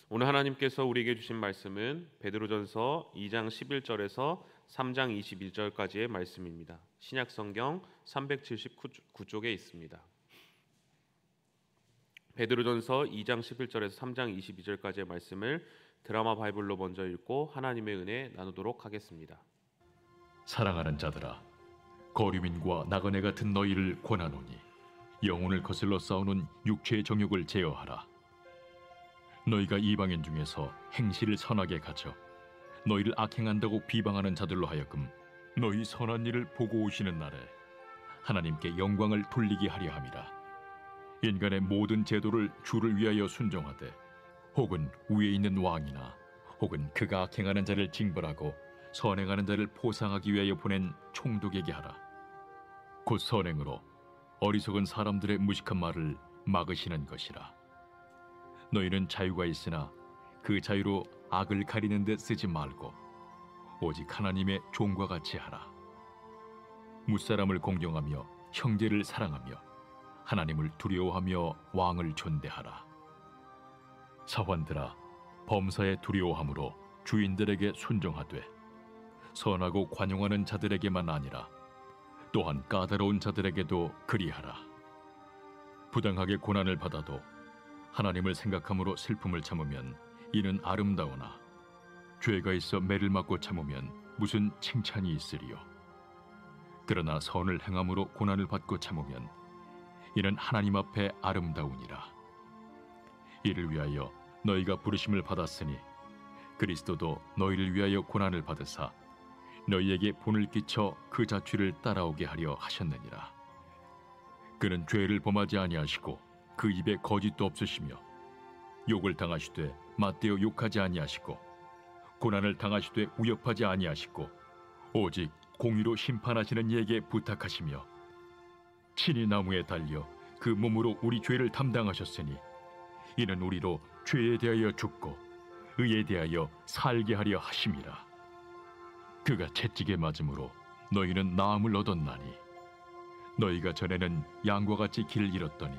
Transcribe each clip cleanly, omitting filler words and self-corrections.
오늘 하나님께서 우리에게 주신 말씀은 베드로전서 2장 11절에서 3장 21절까지의 말씀입니다. 신약성경 379쪽에 있습니다. 베드로전서 2장 11절에서 3장 22절까지의 말씀을 드라마 바이블로 먼저 읽고 하나님의 은혜 나누도록 하겠습니다. 사랑하는 자들아, 거류민과 나그네 같은 너희를 권하노니 영혼을 거슬러 싸우는 육체의 정욕을 제어하라. 너희가 이방인 중에서 행실을 선하게 가져 너희를 악행한다고 비방하는 자들로 하여금 너희 선한 일을 보고 오시는 날에 하나님께 영광을 돌리게 하려 함이라. 인간의 모든 제도를 주를 위하여 순종하되 혹은 위에 있는 왕이나 혹은 그가 악행하는 자를 징벌하고 선행하는 자를 보상하기 위하여 보낸 총독에게 하라. 곧 선행으로 어리석은 사람들의 무식한 말을 막으시는 것이라. 너희는 자유가 있으나 그 자유로 악을 가리는 데 쓰지 말고 오직 하나님의 종과 같이 하라. 무사람을 공경하며 형제를 사랑하며 하나님을 두려워하며 왕을 존대하라. 사환들아, 범사에 두려워함으로 주인들에게 순종하되 선하고 관용하는 자들에게만 아니라 또한 까다로운 자들에게도 그리하라. 부당하게 고난을 받아도 하나님을 생각함으로 슬픔을 참으면 이는 아름다우나 죄가 있어 매를 맞고 참으면 무슨 칭찬이 있으리요. 그러나 선을 행함으로 고난을 받고 참으면 이는 하나님 앞에 아름다우니라. 이를 위하여 너희가 부르심을 받았으니 그리스도도 너희를 위하여 고난을 받으사 너희에게 본을 끼쳐 그 자취를 따라오게 하려 하셨느니라. 그는 죄를 범하지 아니하시고 그 입에 거짓도 없으시며 욕을 당하시되 맞대어 욕하지 아니하시고 고난을 당하시되 위협하지 아니하시고 오직 공의로 심판하시는 이에게 부탁하시며 친히 나무에 달려 그 몸으로 우리 죄를 담당하셨으니 이는 우리로 죄에 대하여 죽고 의에 대하여 살게 하려 하심이라. 그가 채찍에 맞음으로 너희는 나음을 얻었나니 너희가 전에는 양과 같이 길을 잃었더니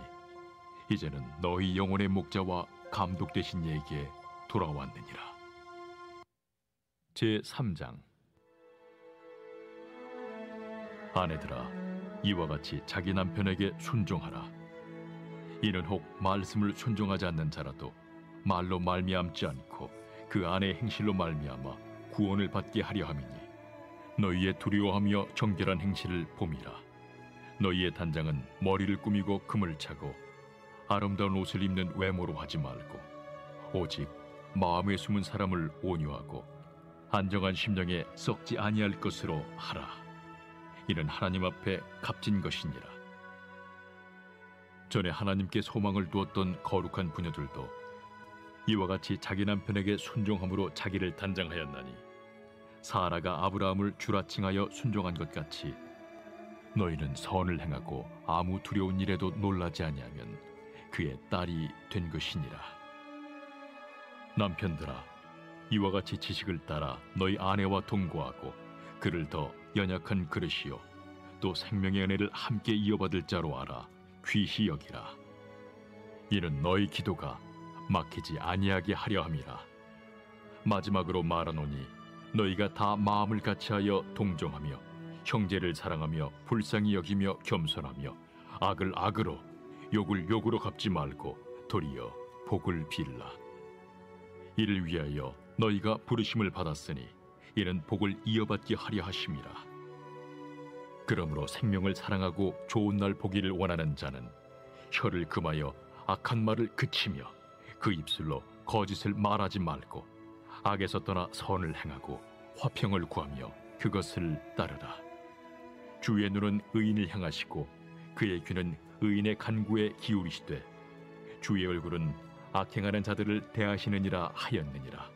이제는 너희 영혼의 목자와 감독 되신 이에게 돌아왔느니라. 제3장. 아내들아, 이와 같이 자기 남편에게 순종하라. 이는 혹 말씀을 순종하지 않는 자라도 말로 말미암지 않고 그 아내의 행실로 말미암아 구원을 받게 하려 함이니 너희의 두려워하며 정결한 행실을 봄이라. 너희의 단장은 머리를 꾸미고 금을 차고 아름다운 옷을 입는 외모로 하지 말고 오직 마음에 숨은 사람을 온유하고 안정한 심령에 썩지 아니할 것으로 하라. 이는 하나님 앞에 값진 것이니라. 전에 하나님께 소망을 두었던 거룩한 부녀들도 이와 같이 자기 남편에게 순종함으로 자기를 단장하였나니 사라가 아브라함을 주라 칭하여 순종한 것 같이 너희는 선을 행하고 아무 두려운 일에도 놀라지 아니하면 그의 딸이 된 것이니라. 남편들아, 이와 같이 지식을 따라 너희 아내와 동거하고 그를 더 연약한 그릇이요 또 생명의 은혜를 함께 이어받을 자로 알아 귀히 여기라. 이는 너희 기도가 막히지 아니하게 하려 함이라. 마지막으로 말하노니 너희가 다 마음을 같이하여 동정하며 형제를 사랑하며 불쌍히 여기며 겸손하며 악을 악으로 욕을 욕으로 갚지 말고 도리어 복을 빌라. 이를 위하여 너희가 부르심을 받았으니 이는 복을 이어받게 하려 하심이라. 그러므로 생명을 사랑하고 좋은 날 보기를 원하는 자는 혀를 금하여 악한 말을 그치며 그 입술로 거짓을 말하지 말고 악에서 떠나 선을 행하고 화평을 구하며 그것을 따르라. 주의 눈은 의인을 향하시고 그의 귀는 의인의 간구에 기울이시되 주의 얼굴은 악행하는 자들을 대하시느니라 하였느니라.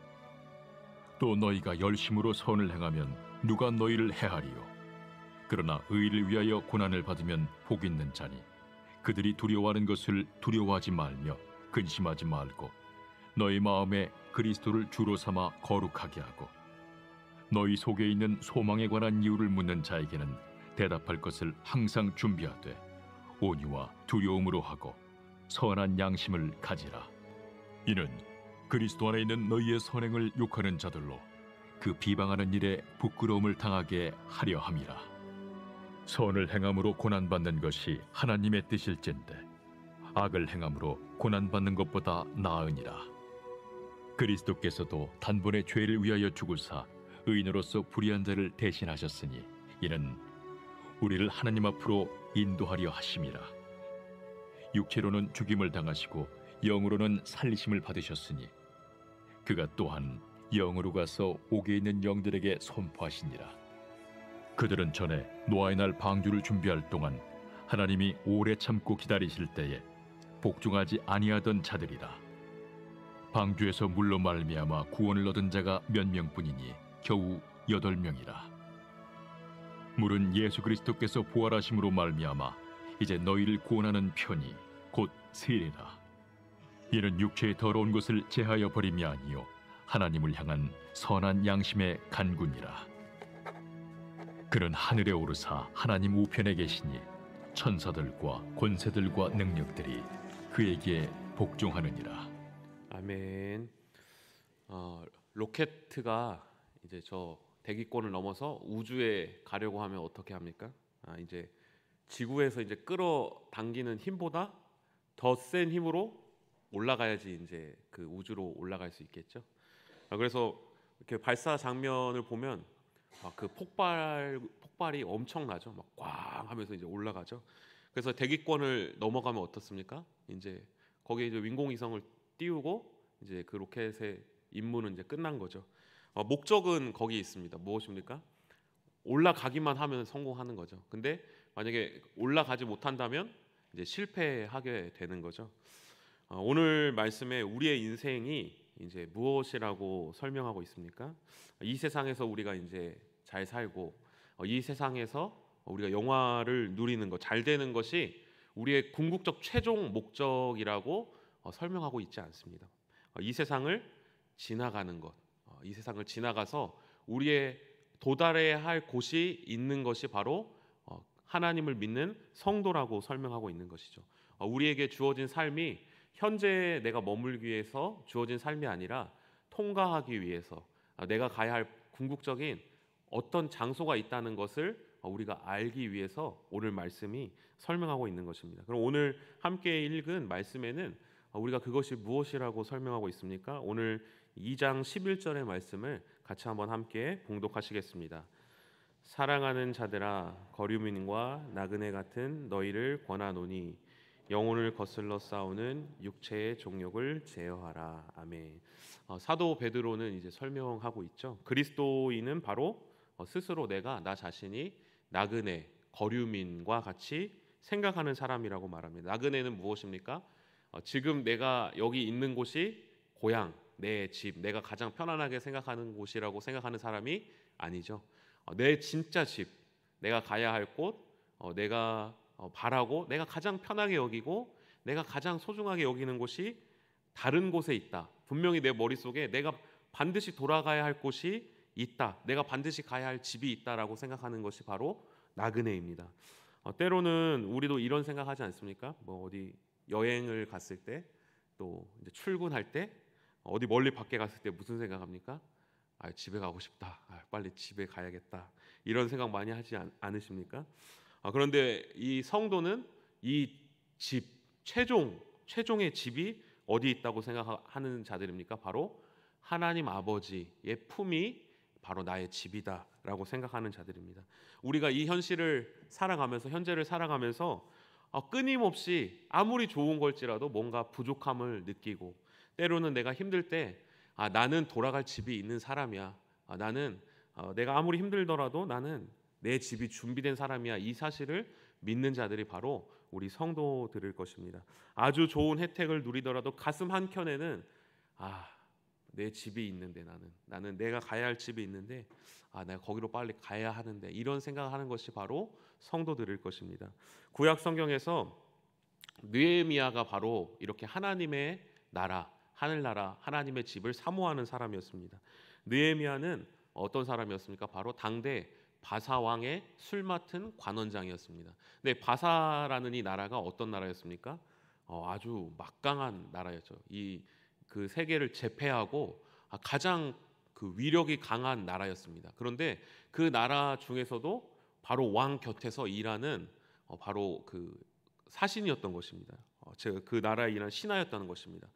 또 너희가 열심으로 선을 행하면 누가 너희를 해하리요. 그러나 의를 위하여 고난을 받으면 복 있는 자니 그들이 두려워하는 것을 두려워하지 말며 근심하지 말고 너희 마음에 그리스도를 주로 삼아 거룩하게 하고 너희 속에 있는 소망에 관한 이유를 묻는 자에게는 대답할 것을 항상 준비하되 온유와 두려움으로 하고 선한 양심을 가지라. 이는 그리스도 안에 있는 너희의 선행을 욕하는 자들로 그 비방하는 일에 부끄러움을 당하게 하려 함이라. 선을 행함으로 고난받는 것이 하나님의 뜻일진데 악을 행함으로 고난받는 것보다 나으니라. 그리스도께서도 단번에 죄를 위하여 죽으사 의인으로서 불의한 자를 대신하셨으니 이는 우리를 하나님 앞으로 인도하려 하심이라. 육체로는 죽임을 당하시고 영으로는 살리심을 받으셨으니 그가 또한 영으로 가서 옥에 있는 영들에게 선포하시니라. 그들은 전에 노아의 날 방주를 준비할 동안 하나님이 오래 참고 기다리실 때에 복종하지 아니하던 자들이라. 방주에서 물로 말미암아 구원을 얻은 자가 몇 명뿐이니 겨우 8명이라. 물은 예수 그리스도께서 부활하심으로 말미암아 이제 너희를 구원하는 편이 곧 세례라. 이는 육체의 더러운 것을 제하여 버림이 아니요 하나님을 향한 선한 양심의 간구니라. 그는 하늘에 오르사 하나님 우편에 계시니 천사들과 권세들과 능력들이 그에게 복종하느니라. 아멘. 로켓가 이제 저 대기권을 넘어서 우주에 가려고 하면 어떻게 합니까? 이제 지구에서 이제 끌어당기는 힘보다 더 센 힘으로 올라가야지 이제 그 우주로 올라갈 수 있겠죠. 그래서 이렇게 발사 장면을 보면 그 폭발이 엄청나죠. 막 꽝 하면서 이제 올라가죠. 그래서 대기권을 넘어가면 어떻습니까? 이제 거기에 이제 인공위성을 띄우고 이제 그 로켓의 임무는 이제 끝난 거죠. 목적은 거기 있습니다. 무엇입니까? 올라가기만 하면 성공하는 거죠. 근데 만약에 올라가지 못한다면 이제 실패하게 되는 거죠. 오늘 말씀에 우리의 인생이 이제 무엇이라고 설명하고 있습니까? 이 세상에서 우리가 이제 잘 살고 이 세상에서 우리가 영화를 누리는 것, 잘 되는 것이 우리의 궁극적 최종 목적이라고 설명하고 있지 않습니다. 이 세상을 지나가는 것, 이 세상을 지나가서 우리의 도달해야 할 곳이 있는 것이 바로 하나님을 믿는 성도라고 설명하고 있는 것이죠. 우리에게 주어진 삶이 현재 내가 머물기 위해서 주어진 삶이 아니라 통과하기 위해서 내가 가야 할 궁극적인 어떤 장소가 있다는 것을 우리가 알기 위해서 오늘 말씀이 설명하고 있는 것입니다. 그럼 오늘 함께 읽은 말씀에는 우리가 그것이 무엇이라고 설명하고 있습니까? 오늘 2장 11절의 말씀을 같이 한번 함께 봉독하시겠습니다. 사랑하는 자들아 거류민과 나그네 같은 너희를 권하노니 영혼을 거슬러 싸우는 육체의 종욕을 제어하라. 아멘. 사도 베드로는 이제 설명하고 있죠. 그리스도인은 바로 스스로 나 자신이 나그네, 거류민과 같이 생각하는 사람이라고 말합니다. 나그네는 무엇입니까? 지금 내가 여기 있는 곳이 고향, 내 집, 내가 가장 편안하게 생각하는 곳이라고 생각하는 사람이 아니죠. 내 진짜 집, 내가 가야 할 곳, 내가 바라고 내가 가장 편하게 여기고 내가 가장 소중하게 여기는 곳이 다른 곳에 있다. 분명히 내 머릿속에 내가 반드시 돌아가야 할 곳이 있다. 내가 반드시 가야 할 집이 있다라고 생각하는 것이 바로 나그네입니다. 때로는 우리도 이런 생각하지 않습니까? 뭐 어디 여행을 갔을 때, 또 이제 출근할 때, 어디 멀리 밖에 갔을 때 무슨 생각합니까? 집에 가고 싶다. 빨리 집에 가야겠다. 이런 생각 많이 하지 않으십니까? 그런데 이 성도는 이 집, 최종의 집이 어디 있다고 생각하는 자들입니까? 바로 하나님 아버지의 품이 바로 나의 집이다라고 생각하는 자들입니다. 우리가 이 현실을 살아가면서, 현재를 살아가면서 끊임없이 아무리 좋은 걸지라도 뭔가 부족함을 느끼고, 때로는 내가 힘들 때 나는 돌아갈 집이 있는 사람이야. 나는 내가 아무리 힘들더라도 나는 내 집이 준비된 사람이야. 이 사실을 믿는 자들이 바로 우리 성도들일 것입니다. 아주 좋은 혜택을 누리더라도 가슴 한켠에는 내 집이 있는데, 나는 내가 가야 할 집이 있는데 내가 거기로 빨리 가야 하는데, 이런 생각하는 것이 바로 성도들일 것입니다. 구약 성경에서 느헤미야가 바로 이렇게 하나님의 나라, 하늘나라, 하나님의 집을 사모하는 사람이었습니다. 느헤미야는 어떤 사람이었습니까? 바로 당대 바사 왕의 술 맡은 관원장이었습니다. 근데 바사라는 이 나라가 어떤 나라였습니까? 아주 막강한 나라였죠. 그 세계를 제패하고 가장 그 위력이 강한 나라였습니다. 그런데 그 나라 중에서도 바로 왕 곁에서 일하는 바로 그 사신이었던 것입니다. 제가 그 나라에 일하는 신하였다는 것입니다.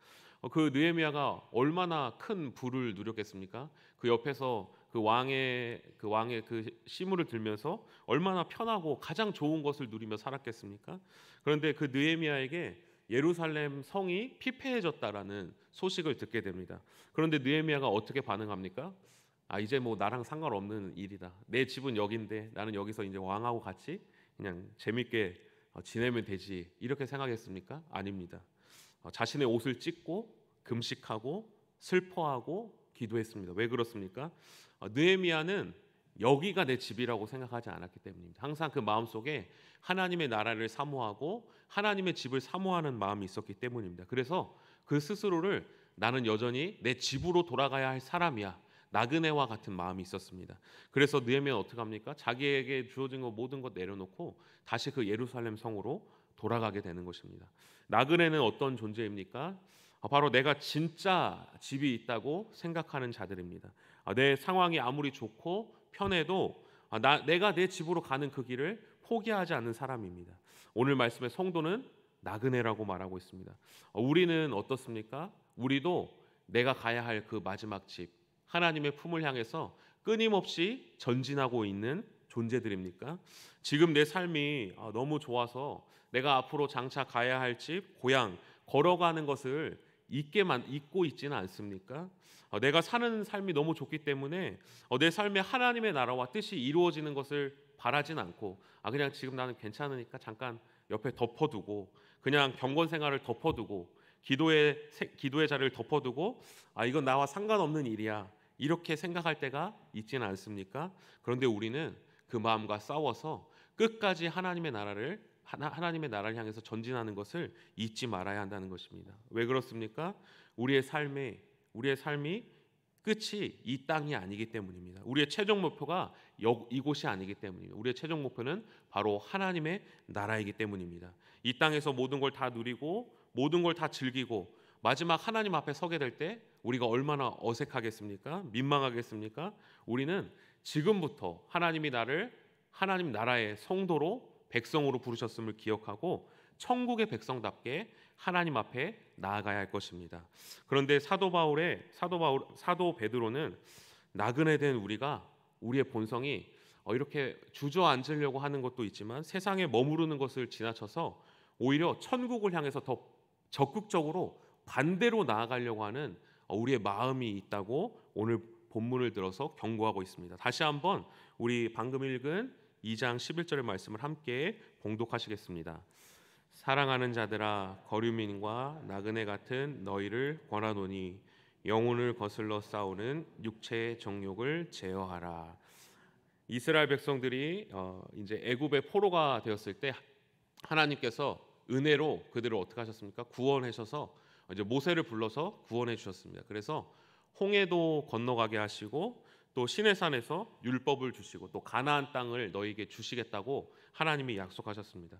그 느헤미야가 얼마나 큰 부를 누렸겠습니까? 그 옆에서 그 왕의 그 시무를 들면서 얼마나 편하고 가장 좋은 것을 누리며 살았겠습니까? 그런데 그 느헤미야에게 예루살렘 성이 피폐해졌다라는 소식을 듣게 됩니다. 그런데 느헤미야가 어떻게 반응합니까? 이제 뭐 나랑 상관없는 일이다. 내 집은 여긴데 나는 여기서 이제 왕하고 같이 그냥 재밌게 지내면 되지. 이렇게 생각했습니까? 아닙니다. 자신의 옷을 찢고 금식하고 슬퍼하고 기도했습니다. 왜 그렇습니까? 느헤미야는 여기가 내 집이라고 생각하지 않았기 때문입니다. 항상 그 마음속에 하나님의 나라를 사모하고 하나님의 집을 사모하는 마음이 있었기 때문입니다. 그래서 그 스스로를 나는 여전히 내 집으로 돌아가야 할 사람이야, 나그네와 같은 마음이 있었습니다. 그래서 느헤미야는 어떻게 합니까? 자기에게 주어진 것 모든 것 내려놓고 다시 그 예루살렘 성으로 돌아가게 되는 것입니다. 나그네는 어떤 존재입니까? 바로 내가 진짜 집이 있다고 생각하는 자들입니다. 내 상황이 아무리 좋고 편해도 내가 내 집으로 가는 그 길을 포기하지 않는 사람입니다. 오늘 말씀의 성도는 나그네라고 말하고 있습니다. 우리는 어떻습니까? 우리도 내가 가야 할 그 마지막 집, 하나님의 품을 향해서 끊임없이 전진하고 있는 존재들입니까? 지금 내 삶이 너무 좋아서 내가 앞으로 장차 가야 할 집, 고향, 걸어가는 것을 잊고 있지는 않습니까? 내가 사는 삶이 너무 좋기 때문에 내 삶에 하나님의 나라와 뜻이 이루어지는 것을 바라진 않고 그냥 지금 나는 괜찮으니까 잠깐 옆에 덮어두고 그냥 경건 생활을 덮어두고 기도의 자리를 덮어두고 이건 나와 상관없는 일이야 이렇게 생각할 때가 있지는 않습니까? 그런데 우리는 그 마음과 싸워서 끝까지 하나님의 나라를 향해서 전진하는 것을 잊지 말아야 한다는 것입니다. 왜 그렇습니까? 우리의 삶이 끝이 이 땅이 아니기 때문입니다. 우리의 최종 목표가 이곳이 아니기 때문입니다. 우리의 최종 목표는 바로 하나님의 나라이기 때문입니다. 이 땅에서 모든 걸 다 누리고 모든 걸 다 즐기고 마지막 하나님 앞에 서게 될 때 우리가 얼마나 어색하겠습니까? 민망하겠습니까? 우리는 지금부터 하나님이 나를 하나님 나라의 성도로 백성으로 부르셨음을 기억하고 천국의 백성답게 하나님 앞에 나아가야 할 것입니다. 그런데 사도 베드로는 나그네 된 우리의 본성이 이렇게 주저앉으려고 하는 것도 있지만 세상에 머무르는 것을 지나쳐서 오히려 천국을 향해서 더 적극적으로 반대로 나아가려고 하는 우리의 마음이 있다고 오늘 본문을 들어서 경고하고 있습니다. 다시 한번 우리 방금 읽은 2장 11절의 말씀을 함께 봉독하시겠습니다. 사랑하는 자들아 거류민과 나그네 같은 너희를 권하노니 영혼을 거슬러 싸우는 육체의 정욕을 제어하라. 이스라엘 백성들이 이제 애굽의 포로가 되었을 때 하나님께서 은혜로 그들을 어떻게 하셨습니까? 구원하셔서 이제 모세를 불러서 구원해 주셨습니다. 그래서 홍해도 건너가게 하시고 또 시내산에서 율법을 주시고 또 가나안 땅을 너희에게 주시겠다고 하나님이 약속하셨습니다.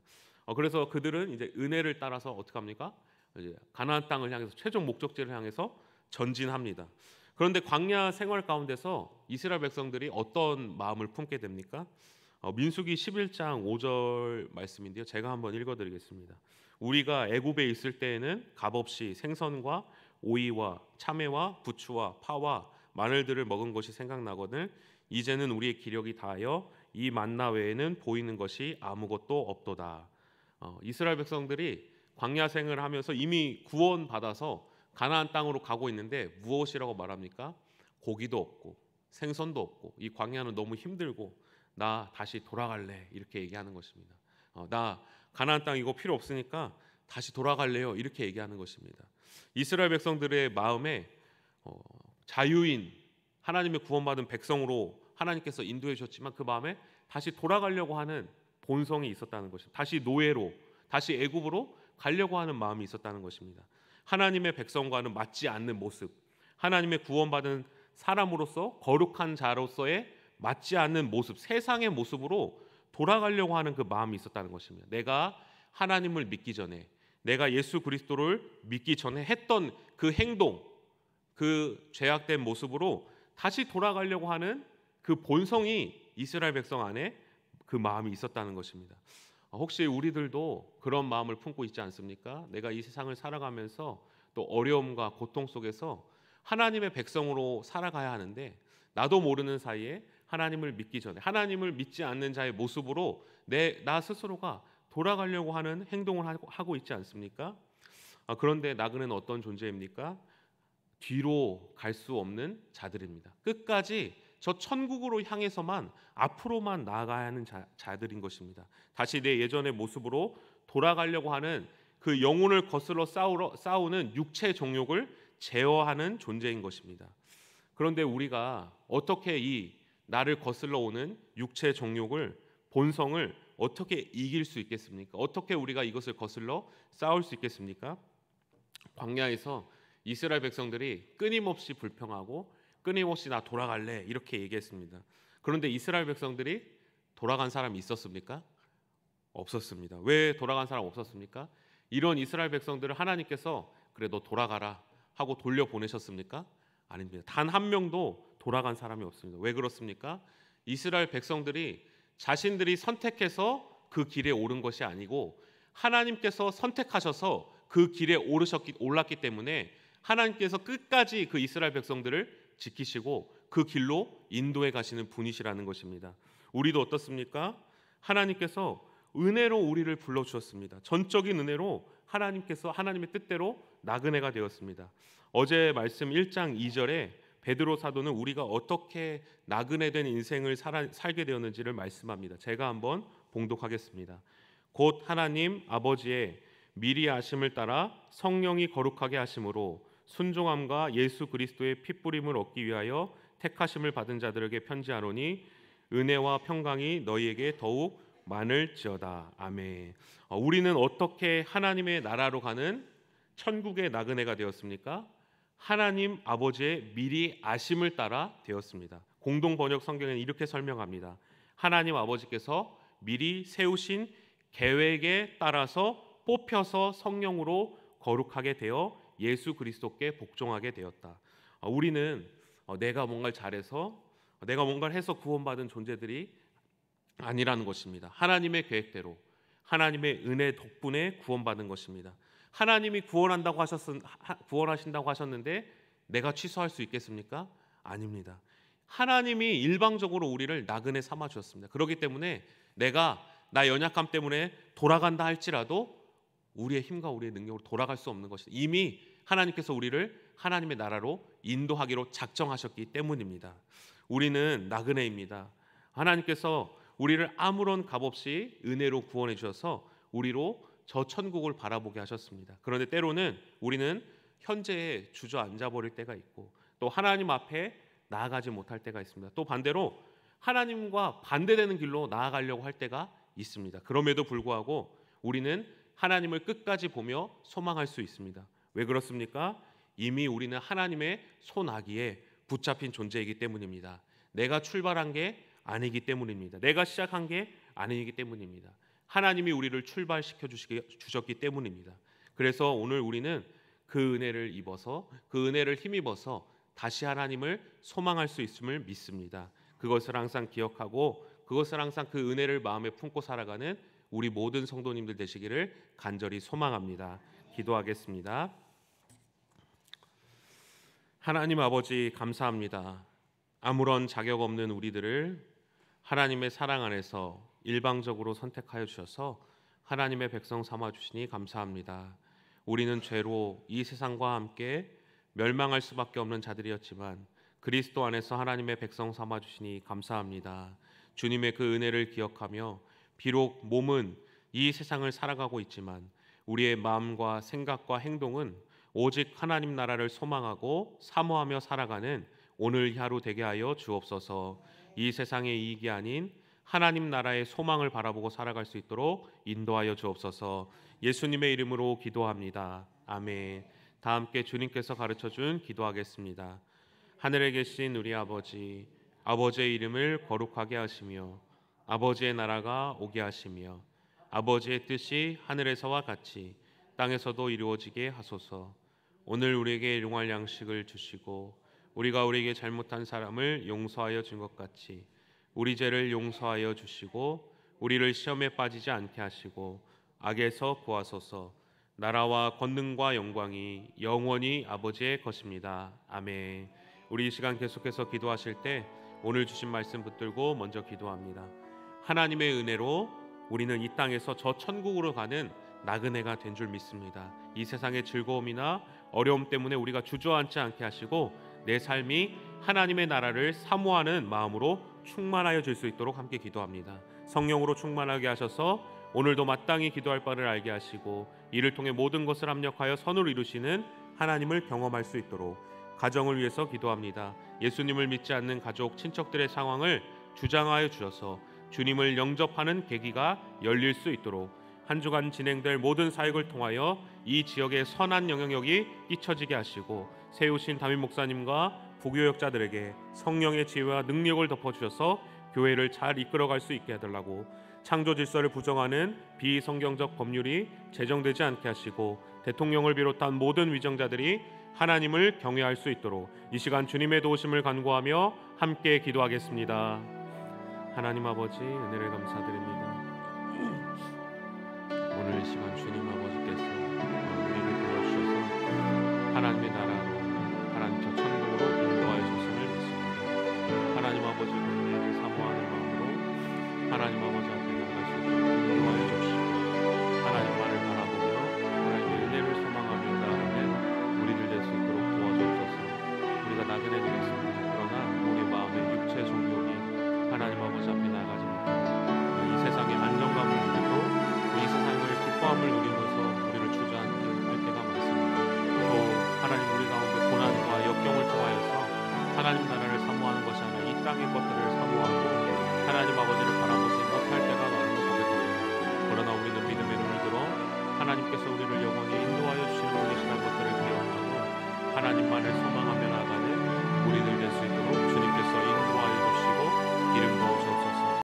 그래서 그들은 이제 은혜를 따라서 어떻게 합니까? 이제 가나안 땅을 향해서 최종 목적지를 향해서 전진합니다. 그런데 광야 생활 가운데서 이스라엘 백성들이 어떤 마음을 품게 됩니까? 민수기 11장 5절 말씀인데요. 제가 한번 읽어드리겠습니다. 우리가 애굽에 있을 때에는 값없이 생선과 오이와 참외와 부추와 파와 마늘들을 먹은 것이 생각나거든 이제는 우리의 기력이 다하여 이 만나 외에는 보이는 것이 아무것도 없도다. 이스라엘 백성들이 광야 생을 하면서 이미 구원받아서 가나안 땅으로 가고 있는데 무엇이라고 말합니까? 고기도 없고 생선도 없고 이 광야는 너무 힘들고 나 다시 돌아갈래 이렇게 얘기하는 것입니다. 나 가나안 땅 이거 필요 없으니까 다시 돌아갈래요 이렇게 얘기하는 것입니다. 이스라엘 백성들의 마음에 자유인 하나님의 구원받은 백성으로 하나님께서 인도해 주셨지만 그 마음에 다시 돌아가려고 하는 본성이 있었다는 것입니다. 다시 노예로 다시 애굽으로 가려고 하는 마음이 있었다는 것입니다. 하나님의 백성과는 맞지 않는 모습, 하나님의 구원받은 사람으로서 거룩한 자로서의 맞지 않는 모습, 세상의 모습으로 돌아가려고 하는 그 마음이 있었다는 것입니다. 내가 하나님을 믿기 전에 내가 예수 그리스도를 믿기 전에 했던 그 행동, 그 죄악된 모습으로 다시 돌아가려고 하는 그 본성이 이스라엘 백성 안에 그 마음이 있었다는 것입니다. 혹시 우리들도 그런 마음을 품고 있지 않습니까? 내가 이 세상을 살아가면서 또 어려움과 고통 속에서 하나님의 백성으로 살아가야 하는데 나도 모르는 사이에 하나님을 믿기 전에 하나님을 믿지 않는 자의 모습으로 나 스스로가 돌아가려고 하는 행동을 하고 있지 않습니까? 그런데 나그네는 어떤 존재입니까? 뒤로 갈 수 없는 자들입니다. 끝까지 저 천국으로 향해서만 앞으로만 나아가야 하는 자들인 것입니다. 다시 내 예전의 모습으로 돌아가려고 하는 그 영혼을 거슬러 싸우는 육체 정욕을 제어하는 존재인 것입니다. 그런데 우리가 어떻게 이 나를 거슬러 오는 육체 정욕을, 본성을 어떻게 이길 수 있겠습니까? 어떻게 우리가 이것을 거슬러 싸울 수 있겠습니까? 광야에서 이스라엘 백성들이 끊임없이 불평하고 끊임없이 나 돌아갈래 이렇게 얘기했습니다. 그런데 이스라엘 백성들이 돌아간 사람이 있었습니까? 없었습니다. 왜 돌아간 사람 없었습니까? 이런 이스라엘 백성들을 하나님께서 그래 너 돌아가라 하고 돌려보내셨습니까? 아닙니다. 단 한 명도 돌아간 사람이 없습니다. 왜 그렇습니까? 이스라엘 백성들이 자신들이 선택해서 그 길에 오른 것이 아니고 하나님께서 선택하셔서 그 길에 올랐기 때문에 하나님께서 끝까지 그 이스라엘 백성들을 지키시고 그 길로 인도해 가시는 분이시라는 것입니다. 우리도 어떻습니까? 하나님께서 은혜로 우리를 불러주셨습니다. 전적인 은혜로 하나님께서 하나님의 뜻대로 나그네가 되었습니다. 어제 말씀 1장 2절에 베드로 사도는 우리가 어떻게 나그네된 인생을 살게 되었는지를 말씀합니다. 제가 한번 봉독하겠습니다. 곧 하나님 아버지의 미리 아심을 따라 성령이 거룩하게 하심으로 순종함과 예수 그리스도의 핏부림을 얻기 위하여 택하심을 받은 자들에게 편지하노니 은혜와 평강이 너희에게 더욱 많을지어다. 아멘. 우리는 어떻게 하나님의 나라로 가는 천국의 나그네가 되었습니까? 하나님 아버지의 미리 아심을 따라 되었습니다. 공동 번역 성경에는 이렇게 설명합니다. 하나님 아버지께서 미리 세우신 계획에 따라서 뽑혀서 성령으로 거룩하게 되어 예수 그리스도께 복종하게 되었다. 우리는 내가 뭔가를 잘해서 내가 뭔가를 해서 구원받은 존재들이 아니라는 것입니다. 하나님의 계획대로 하나님의 은혜 덕분에 구원받은 것입니다. 하나님이 구원하신다고 하셨는데 내가 취소할 수 있겠습니까? 아닙니다. 하나님이 일방적으로 우리를 나그네 삼아 주셨습니다. 그렇기 때문에 내가 나 연약함 때문에 돌아간다 할지라도 우리의 힘과 우리의 능력으로 돌아갈 수 없는 것이다. 이미 하나님께서 우리를 하나님의 나라로 인도하기로 작정하셨기 때문입니다. 우리는 나그네입니다. 하나님께서 우리를 아무런 값 없이 은혜로 구원해 주셔서 우리로 저 천국을 바라보게 하셨습니다. 그런데 때로는 우리는 현재에 주저앉아 버릴 때가 있고 또 하나님 앞에 나아가지 못할 때가 있습니다. 또 반대로 하나님과 반대되는 길로 나아가려고 할 때가 있습니다. 그럼에도 불구하고 우리는 하나님을 끝까지 보며 소망할 수 있습니다. 왜 그렇습니까? 이미 우리는 하나님의 손아귀에 붙잡힌 존재이기 때문입니다. 내가 출발한 게 아니기 때문입니다. 내가 시작한 게 아니기 때문입니다. 하나님이 우리를 출발시켜 주셨기 때문입니다. 그래서 오늘 우리는 그 은혜를 입어서 그 은혜를 힘입어서 다시 하나님을 소망할 수 있음을 믿습니다. 그것을 항상 기억하고 그것을 항상 그 은혜를 마음에 품고 살아가는 우리 모든 성도님들 되시기를 간절히 소망합니다. 기도하겠습니다. 하나님 아버지 감사합니다. 아무런 자격 없는 우리들을 하나님의 사랑 안에서 일방적으로 선택하여 주셔서 하나님의 백성 삼아 주시니 감사합니다. 우리는 죄로 이 세상과 함께 멸망할 수밖에 없는 자들이었지만 그리스도 안에서 하나님의 백성 삼아 주시니 감사합니다. 주님의 그 은혜를 기억하며 비록 몸은 이 세상을 살아가고 있지만 우리의 마음과 생각과 행동은 오직 하나님 나라를 소망하고 사모하며 살아가는 오늘 하루 되게 하여 주옵소서. 이 세상의 이익이 아닌 하나님 나라의 소망을 바라보고 살아갈 수 있도록 인도하여 주옵소서. 예수님의 이름으로 기도합니다. 아멘. 다 함께 주님께서 가르쳐준 기도하겠습니다. 하늘에 계신 우리 아버지, 아버지의 이름을 거룩하게 하시며 아버지의 나라가 오게 하시며 아버지의 뜻이 하늘에서와 같이 땅에서도 이루어지게 하소서. 오늘 우리에게 일용할 양식을 주시고 우리가 우리에게 잘못한 사람을 용서하여 준 것 같이 우리 죄를 용서하여 주시고 우리를 시험에 빠지지 않게 하시고 악에서 구하소서. 나라와 권능과 영광이 영원히 아버지의 것입니다. 아멘. 우리 이 시간 계속해서 기도하실 때 오늘 주신 말씀 붙들고 먼저 기도합니다. 하나님의 은혜로 우리는 이 땅에서 저 천국으로 가는 나그네가 된 줄 믿습니다. 이 세상의 즐거움이나 어려움 때문에 우리가 주저앉지 않게 하시고 내 삶이 하나님의 나라를 사모하는 마음으로 충만하여 질 수 있도록 함께 기도합니다. 성령으로 충만하게 하셔서 오늘도 마땅히 기도할 바를 알게 하시고 이를 통해 모든 것을 합력하여 선을 이루시는 하나님을 경험할 수 있도록 가정을 위해서 기도합니다. 예수님을 믿지 않는 가족, 친척들의 상황을 주장하여 주셔서 주님을 영접하는 계기가 열릴 수 있도록 한 주간 진행될 모든 사역을 통하여 이 지역에 선한 영향력이 끼쳐지게 하시고 세우신 담임 목사님과 부교역자들에게 성령의 지혜와 능력을 덮어주셔서 교회를 잘 이끌어갈 수 있게 해달라고 창조 질서를 부정하는 비성경적 법률이 제정되지 않게 하시고 대통령을 비롯한 모든 위정자들이 하나님을 경외할 수 있도록 이 시간 주님의 도우심을 간구하며 함께 기도하겠습니다. 하나님 아버지 은혜를 감사드립니다. 오늘 이 시간 주님 아버지께서 우리를 불러주셔서 하나님의 나라로 하나님 저 천국으로 인도하여 주심을 믿습니다. 하나님 아버지 은혜를 사모하는 마음으로 하나님 아버지 앞에 나갈 수 있도록 인도하여 주시고 하나님만을 바라보며 하나님의 은혜를 소망하며 나아가는 우리들 될 수 있도록 도와주옵소서. 우리가 나그네 되겠습니다. 그러나 우리 마음의 육체 종족이 하나님 아버지 앞에 나가지 못하고 이 세상의 안정감을 누리고 이 세상을 기뻐함을 누리면서 우리를 주저앉게 할 때가 많습니다. 또 하나님 우리 가운데 고난과 역경을 통하여서 하나님 나라를 사모하는 것이 아니라 이 땅의 것들을 사모하고 하나님 아버지를 바라보지 못할 때가 많은 것 같습니다. 그러나 우리는 믿음의 눈을 들어 하나님께서 우리를 영원히 인도하여 주시는 분이시라는 것들을 기억하고 하나님만을 소망하고